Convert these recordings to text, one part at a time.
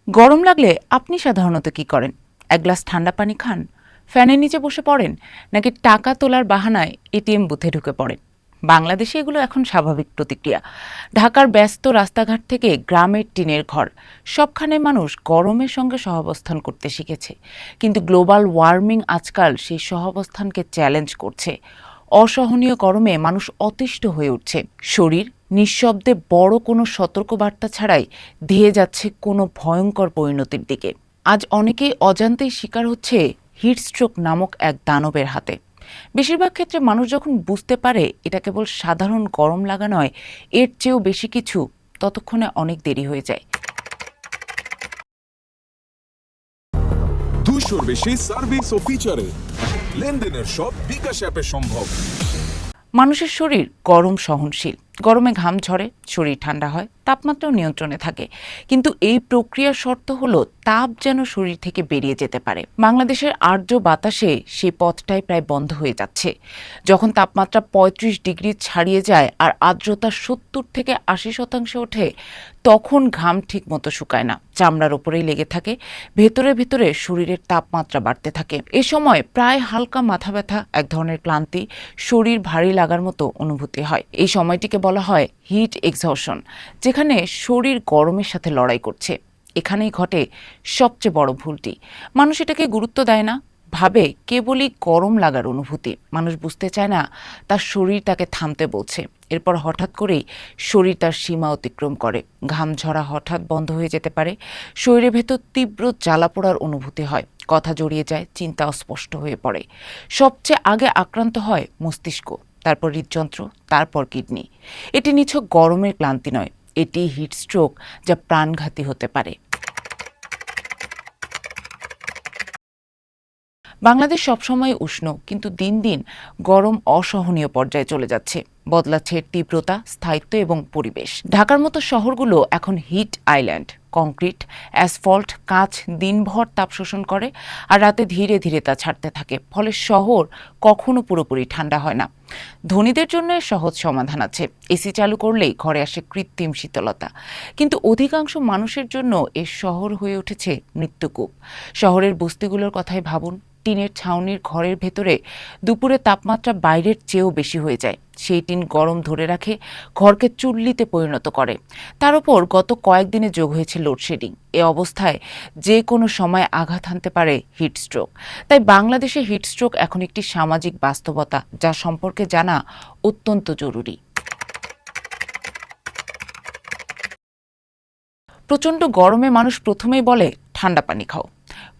গরম লাগলে আপনি সাধারণত কি করেন? এক গ্লাস ঠান্ডা পানি খান, ফ্যানের নিচে বসে পড়েন, নাকি টাকা তোলার বাহানায় এটিএম বুথে ঢুকে পড়েন? বাংলাদেশে এগুলো এখন স্বাভাবিক প্রতিক্রিয়া। ঢাকার ব্যস্ত রাস্তাঘাট থেকে গ্রামের টিনের ঘর, সবখানে মানুষ গরমের সঙ্গে সহাবস্থান করতে শিখেছে। কিন্তু গ্লোবাল ওয়ার্মিং আজকাল সেই সহাবস্থানকে চ্যালেঞ্জ করছে। অসহনীয় গরমে মানুষ অতিষ্ঠ হয়ে উঠছে। শরীর নিঃশব্দে বড় কোনো সতর্কবার্তা ছাড়াই ধেয়ে যাচ্ছে কোনো ভয়ঙ্কর পরিণতির দিকে। আজ অনেকেই অজান্তেই শিকার হচ্ছে হিটস্ট্রোক নামক এক দানবের হাতে। বেশিরভাগ ক্ষেত্রে মানুষ যখন বুঝতে পারে এটা কেবল সাধারণ গরম লাগা নয়, এর চেয়েও বেশি কিছু, ততক্ষণে অনেক দেরি হয়ে যায়। 200-র বেশি সার্ভিস ও ফিচারে লেনদেনের সব বিকাশ অ্যাপে সম্ভব। মানুষের শরীর গরম সহনশীল। গরমে ঘাম ঝরে, শরীর ঠান্ডা হয়, তাপমাত্রাও নিয়ন্ত্রণে থাকে। কিন্তু এই প্রক্রিয়ার শর্ত হলো তাপ যেন শরীর থেকে বেরিয়ে যেতে পারে। বাংলাদেশের আর্দ্র বাতাসে সেই পথটাই প্রায় বন্ধ হয়ে যাচ্ছে। যখন তাপমাত্রা ৩৫ ডিগ্রি ছাড়িয়ে যায় আর আর্দ্রতা ৭০ থেকে ৮০% ওঠে, তখন ঘাম ঠিক মতো শুকায় না, চামড়ার ওপরেই লেগে থাকে, ভেতরে ভেতরে শরীরের তাপমাত্রা বাড়তে থাকে। এ সময় প্রায় হালকা মাথা ব্যথা, এক ধরনের ক্লান্তি, শরীর ভারী লাগার মতো অনুভূতি হয়। এই সময়টিকে বলা হয় হিট এক্সহশন, যেখানে শরীর গরমের সাথে লড়াই করছে। এখানেই ঘটে সবচেয়ে বড় ভুলটি। মানুষ এটাকে গুরুত্ব দেয় না, ভাবে কেবলই গরম লাগার অনুভূতি। মানুষ বুঝতে চায় না তার শরীর তাকে থামতে বলছে। এরপর হঠাৎ করেই শরীর তার সীমা অতিক্রম করে। ঘাম ঝরা হঠাৎ বন্ধ হয়ে যেতে পারে, শরীরের ভেতর তীব্র জ্বালা পোড়ার অনুভূতি হয়, কথা জড়িয়ে যায়, চিন্তা অস্পষ্ট হয়ে পড়ে। সবচেয়ে আগে আক্রান্ত হয় মস্তিষ্ক, তারপর হৃদযন্ত্র, তারপর কিডনি। এটি নিছক গরমের ক্লান্তি নয়, এটি হিটস্ট্রোক, যা প্রাণঘাতী হতে পারে। বাংলাদেশ সবসময় উষ্ণ, কিন্তু দিন দিন গরম অসহনীয় পর্যায়ে চলে যাচ্ছে। বদলাচ্ছে তীব্রতা, স্থায়িত্ব এবং পরিবেশ। ঢাকার মতো শহরগুলো এখন হিট আইল্যান্ড। কংক্রিট, অ্যাসফল্ট, কাঁচ দিনভর তাপ শোষণ করে আর রাতে ধীরে ধীরে তা ছাড়তে থাকে। ফলে শহর কখনো পুরোপুরি ঠান্ডা হয় না। ধনীদের জন্য এর সহজ সমাধান আছে, এসি চালু করলেই ঘরে আসে কৃত্রিম শীতলতা। কিন্তু অধিকাংশ মানুষের জন্য এর শহর হয়ে উঠেছে মৃত্যুকূপ। শহরের বস্তিগুলোর কথাই ভাবুন। টিনের ছাউনির ঘরের ভেতরে দুপুরে তাপমাত্রা বাইরের চেয়েও বেশি হয়ে যায়। সেই টিন গরম ধরে রাখে, ঘরকে চুল্লিতে পরিণত করে। তার উপর গত কয়েকদিনে যোগ হয়েছে লোডশেডিং। এ অবস্থায় যে কোনো সময় আঘাত হানতে পারে হিটস্ট্রোক। তাই বাংলাদেশে হিটস্ট্রোক এখন একটি সামাজিক বাস্তবতা, যা সম্পর্কে জানা অত্যন্ত জরুরি। প্রচণ্ড গরমে মানুষ প্রথমেই বলে ঠান্ডা পানি খাও।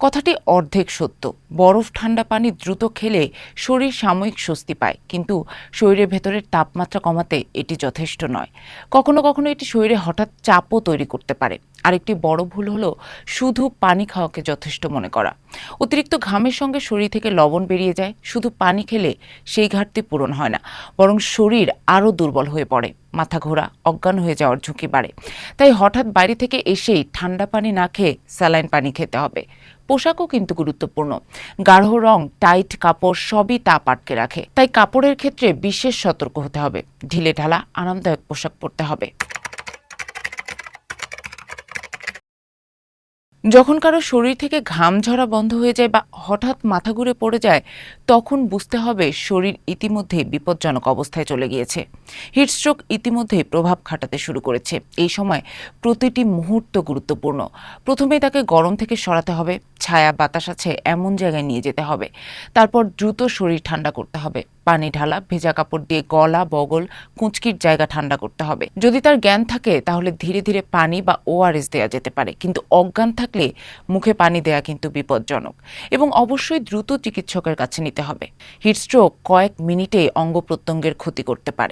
কথাটি অর্ধেক সত্য। বরফ ঠান্ডা পানি দ্রুত খেলে শরীর সাময়িক স্বস্তি পায়, কিন্তু শরীরের ভেতরের তাপমাত্রা কমাতে এটি যথেষ্ট নয়। কখনো কখনো এটি শরীরে হঠাৎ চাপও তৈরি করতে পারে। আরেকটি বড় ভুল হলো শুধু পানি খাওয়াকে যথেষ্ট মনে করা। অতিরিক্ত ঘামের সঙ্গে শরীর থেকে লবণ বেরিয়ে যায়। শুধু পানি খেলে সেই ঘাটতি পূরণ হয় না, বরং শরীর আরও দুর্বল হয়ে পড়ে, মাথা ঘোরা, অজ্ঞান হয়ে যাওয়ার ঝুঁকি বাড়ে। তাই হঠাৎ বাইরে থেকে এসেই ঠান্ডা পানি না খেয়ে স্যালাইন পানি খেতে হবে। পোশাকও কিন্তু গুরুত্বপূর্ণ। গাঢ় রং, টাইট কাপড় সবই তাপ আটকে রাখে। তাই কাপড়ের ক্ষেত্রে বিশেষ সতর্ক হতে হবে। ঢিলে ঢালা আরামদায়ক পোশাক পরতে হবে। যখন কারো শরীর থেকে ঘাম ঝরা বন্ধ হয়ে যায় বা হঠাৎ মাথা ঘুরে পড়ে যায়, তখন বুঝতে হবে শরীর ইতিমধ্যে বিপজ্জনক অবস্থায় চলে গিয়েছে। হিটস্ট্রোক ইতিমধ্যেই প্রভাব খাটাতে শুরু করেছে। এই সময় প্রতিটি মুহূর্ত গুরুত্বপূর্ণ। প্রথমেই তাকে গরম থেকে সরাতে হবে, ছায়া বাতাস আছে এমন জায়গায় নিয়ে যেতে হবে। তারপর দ্রুত শরীর ঠান্ডা করতে হবে। পানি ঢালা, ভেজা কাপড় দিয়ে গলা, বগল, কুঁচকির জায়গা ঠান্ডা করতে হবে। যদি তার জ্ঞান থাকে তাহলে ধীরে ধীরে পানি বা ওআরএস দেওয়া যেতে পারে, কিন্তু অজ্ঞান থাকলে মুখে পানি দেওয়া কিন্তু বিপজ্জনক। এবং অবশ্যই দ্রুত চিকিৎসকের কাছে নিতে হবে। হিটস্ট্রোক কয়েক মিনিটে অঙ্গ প্রত্যঙ্গের ক্ষতি করতে পারে।